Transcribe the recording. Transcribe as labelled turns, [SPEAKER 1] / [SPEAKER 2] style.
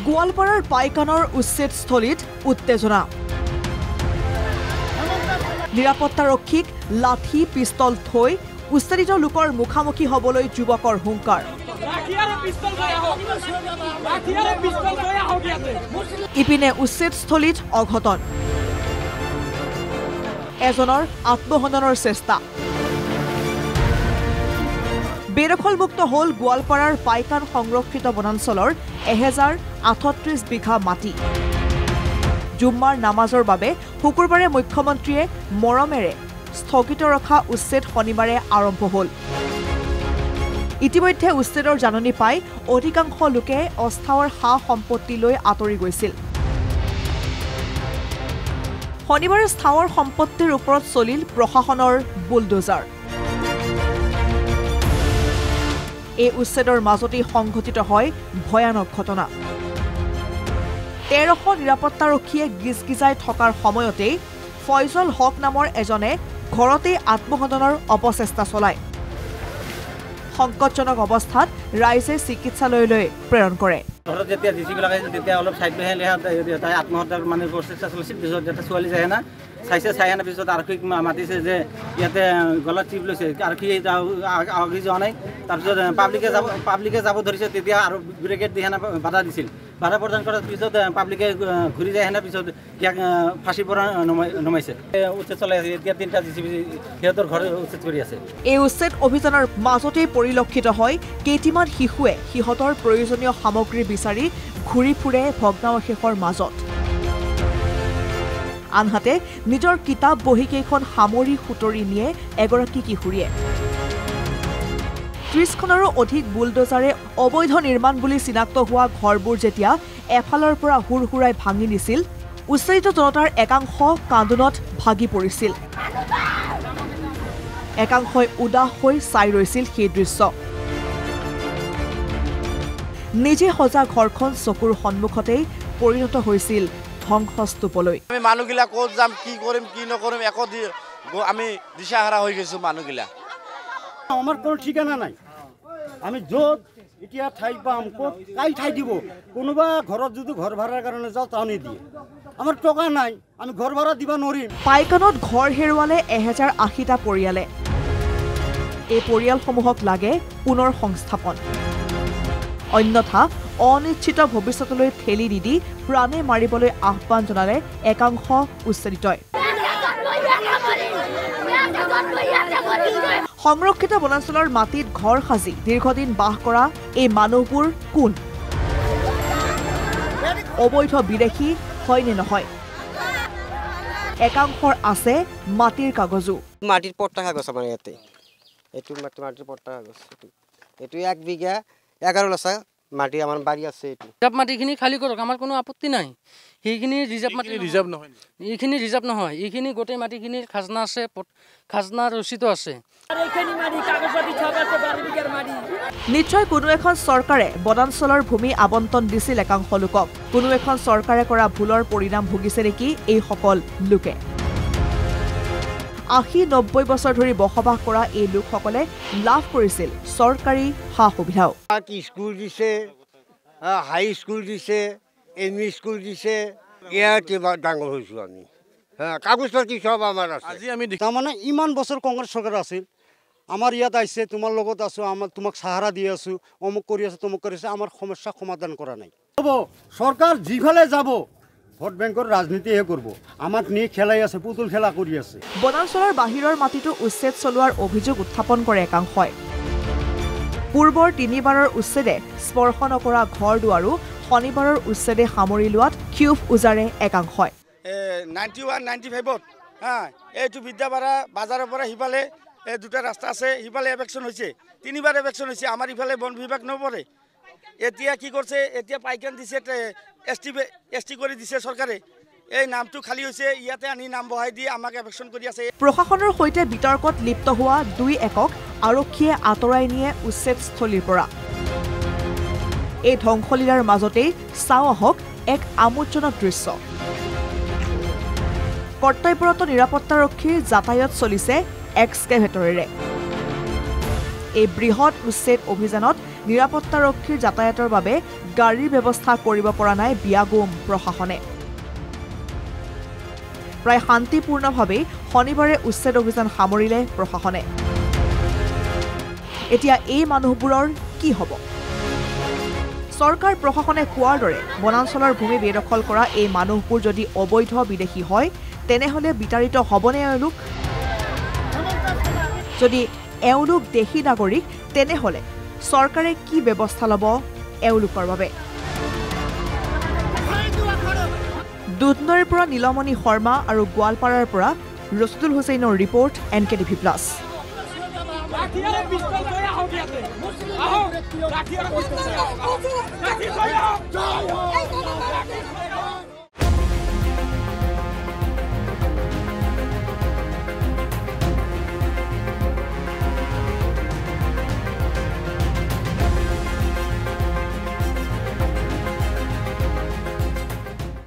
[SPEAKER 1] গোৱালপাৰাৰ পাইকানৰ উচ্ছেদস্থলীত উত্তেজনা নিৰাপত্তাৰক্ষীক লাঠি পিস্তল থৈ উচ্ছেদিত লোকৰ মুখামুখি হ'বলৈ যুৱকৰ হুংকাৰ ইপিনে উচ্ছেদস্থলীত অঘটন এজনৰ আত্মহননৰ চেষ্টা বেদখলমুক্ত হ'ল গোৱালপাৰাৰ পাইকান সংৰক্ষিত বনাঞ্চলৰ 1038 বিঘা মাটি জুম্মাৰ নামাজৰ বাবে শুকুৰবাৰে মুখ্যমন্ত্ৰীয়ে মৰমেৰে স্থগিত ৰখা উচ্ছেদ শনিবাৰে আৰম্ভ হ'ল ইতিমধ্যে উচ্ছেদৰ জাননী পাই অধিকাংশ লোকে অস্থাৱৰ সা সম্পত্তি লৈ আঁতৰি গৈছিল শনিবাৰে স্থাৱৰ সম্পত্তিৰ ওপৰত চলিল প্ৰশাসনৰ বুলডোজাৰ এই উচ্ছেদৰ মাজতে সংঘটিত হয় ভয়ানক ঘটনা 1300 নিৰাপত্তাৰক্ষীয়ে গিজগিজাই থকাৰ সময়তে ফয়জল হক নামৰ এজনে ঘৰতে আত্মহননৰ অপচেষ্টা চলায় সংকটজনক অৱস্থাত ৰাইজে চিকিৎসালয়লৈ প্ৰেৰণ কৰে
[SPEAKER 2] ঘৰত যেতিয়া ডিচিবিলাক আহিছিল তেতিয়া অলপ সাইড লৈ তাই আত্মহত্যাৰ মানে প্ৰচেষ্টা চলিছিল পিছত যেতিয়া ছোৱালী যায় না চাই না পিছত আৰক্ষীক মাতিছে যে ইয়াতে গলাত চিপ লৈছে আৰক্ষী আগি যোৱা নাই তাৰপিছত পাব্লিকে যাব ধৰিছে তেতিয়া আৰু ব্ৰিগেড দি হেনা বাধা দিছিল বাধা প্ৰদান কৰাৰ পিছত পাব্লিকে ঘূৰি যায় হেনা পিছত ইয়াক ফাঁচিৰ পৰা নমাইছে উচ্ছেদ চলাই আছে এতিয়া 3টা ডিচিপি সিহঁতৰ ঘৰ উচ্ছেদ কৰি আছে
[SPEAKER 1] এই উচ্ছেদ অভিযানৰ মাজতে পৰিলক্ষিত হয় কেইটিমান শিশুৱে সিহঁতৰ প্ৰয়োজনীয় সামগ্ৰী বিচাৰি ঘূৰি ফুৰে ভগ্নাৱশেষৰ মাজত আনহাতে নিজৰ কিতাপ বহীকেইখন সামৰি সুতৰি নিয়ে এগৰাকী কিশোৰীয়ে 30খনৰো অধিক বুলডোজাৰে অবৈধ নিৰ্মাণ বুলি চিনাক্ত হোৱা ঘৰবোৰ যেতিয়া এফালৰ পৰা হুৰহুৰাই ভাঙি নিছিল উচ্ছেদিত জনতাৰ একাংশ কান্দোনত ভাগি পৰিছিল একাংশই উদাস হৈ চাই ৰৈছিল সেই দৃশ্য নিজে সজা ঘৰখন চকুৰ সন্মুখতেই পৰিণত হৈছিল ধ্বংসস্তূপলৈ
[SPEAKER 3] আমি মানুহগিলা ক'ত যাম কি কৰিম কি নকৰিম একো আমি দিশাহাৰা হৈ গৈছো মানুহগিলা
[SPEAKER 4] আমাৰ কোনো ঠিকানা নাই আমি য'ত এতিয়া ঠাই পাম ক'ত কাই ঠাই দিব কোনোবা ঘৰত যদি ঘৰ ভাড়াৰ কাৰণে যাওঁ তাও নিদিয়ে আমাৰ টকা নাই আমি ঘৰ ভাড়া দিব নোৱাৰিম
[SPEAKER 1] পাইকানত ঘৰ হেৰুৱালে 1080টা পৰিয়ালে এই পৰিয়ালসমূহক লাগে পুনৰ সংস্থাপন অন্যথা অনিশ্চিত ভৱিষ্যতলৈ ঠেলি দি প্ৰাণে মাৰিবলৈ আহ্বান জনালে একাংশ উচ্ছেদিতই সংৰক্ষিত বনাঞ্চলৰ মাটিত ঘৰ সাজি দীৰ্ঘদিন বাস কৰা এই মানুহবোৰ কোন অবৈধ বিদেশী হয়নে নহয় একাংশৰ আছে মাটিৰ কাগজো
[SPEAKER 5] মাটিৰ পট্টা কাগজ আমাৰ ইয়াতে এইটো মাটিৰ পট্টা কাগজ এইটো 1 বিঘা 11 লছা মাটি আমাৰ বাড়ি আছে এইটো
[SPEAKER 6] ৰিজাৰ্ভ মাটিখিনি খালি কৰক আমাৰ কোনো আপত্তি নাই সেইখিনি ৰিজাৰ্ভ মাটি ৰিজাৰ্ভ নহয় এইখিনি ৰিজাৰ্ভ নহয় এইখিনি গোটেই মাটিখিনিৰ খাজনা আছে খাজনা ৰচিদ আছে
[SPEAKER 1] নিশ্চয় কোনো এখন চৰকাৰে বনাঞ্চলৰ ভূমি আবণ্টন দিছিল একাংশ লোকক কোনো এখন চৰকাৰে কৰা ভুলৰ পৰিণাম ভুগিছে নেকি এই সকল লোকে 80-90 বছৰ ধৰি বসবাস কৰা এই লোকসকলে লাভ কৰিছিল চৰকাৰী সা সুবিধাও
[SPEAKER 5] স্কুল দিছে হাই স্কুল দিছে এমই স্কুল দিছে ইয়াতে ডাঙৰ হৈছো আমি কাগজ পাতি সব আমাৰ আছে
[SPEAKER 4] আজি আমি তাৰমানে ইমান বছৰ কংগ্ৰেছ চৰকাৰ আছিল আমাৰ ইয়াত আহিছে তোমাৰ লগত আছো আমাৰ তোমাক সাহাৰা দি আছো অমুক কৰি আছে তমুক কৰিছে আমাৰ সমস্যা সমাধান কৰা নাই হ'ব চৰকাৰ যিফালে যাব ভোট বেংকৰ ৰাজনীতিহে কৰিব আমাক নিয়ে খেলাই আছে পুতুল খেলা কৰি আছে
[SPEAKER 1] বনাঞ্চলৰ বাহিৰৰ মাটিটো উচ্ছেদ চলোৱাৰ অভিযোগ উত্থাপন কৰে একাংশই পূৰ্বৰ 3বাৰৰ উচ্ছেদে স্পৰ্শ নকৰা ঘৰ দুৱাৰো শনিবাৰৰ উচ্ছেদে সামৰি লোৱাত ক্ষোভ উজাৰে একাংশই
[SPEAKER 3] 91-95ত এইটো বিদ্যাপাৰা বাজাৰৰ পৰা সিফালে দুটা ৰাস্তা আছে সিফালে এভেকশ্যন হৈছে 3বাৰ এভেকশ্যন হৈছে আমাৰ ইফালে বন বিভাগ নপৰে এতিয়া কি কৰিছে এতিয়া পাইকান দিছে এছটি কৰি দিছে চৰকাৰে এই নামটো খালি হৈছে ইয়াতে আনি নাম বহাই দি আমাক এভেকশ্যন কৰি আছে
[SPEAKER 1] প্ৰশাসনৰ সৈতে বিতৰ্কত লিপ্ত হোৱা 2 একক আৰক্ষীয়ে আঁতৰাই নিয়ে উচ্ছেদস্থলীৰ পৰা এই ধ্বংসলীলাৰ মাজতেই চাওঁ আহক এক আমোদজনক দৃশ্য কৰ্তব্যৰত নিৰাপত্তাৰক্ষীৰ যাতায়াত চলিছে এক্সকেভেটৰেৰে এই বৃহৎ উচ্ছেদ অভিযানত নিৰাপত্তাৰক্ষীৰ যাতায়াতৰ বাবে গাড়ীৰ ব্যৱস্থা কৰিব পৰা নাই বিয়াগোম প্ৰশাসনে। প্ৰায় শান্তিপূৰ্ণভাৱে শনিবাৰে উচ্ছেদ অভিযান সামৰিলে প্ৰশাসনে। এতিয়া এই মানুহবোৰৰ কি হ'ব? চৰকাৰ প্ৰশাসনে কোৱাৰ দৰে বনাঞ্চলৰ ভূমি বেদখল কৰা এই মানুহবোৰ যদি অবৈধ বিদেশী হয় তেনেহ'লে বিতাড়িত হ'বনে এওঁলোক? যদি এওঁলোক দেশী নাগৰিক তেনেহ'লে চৰকাৰে কি ব্যৱস্থা ল'ব এওঁলোকৰ বাবে? দুধনৈৰ পৰা নীলমণি শৰ্মা আৰু গোৱালপাৰাৰ পৰা ৰচিদুল হুছেইনৰ ৰিপৰ্ট NKTV+।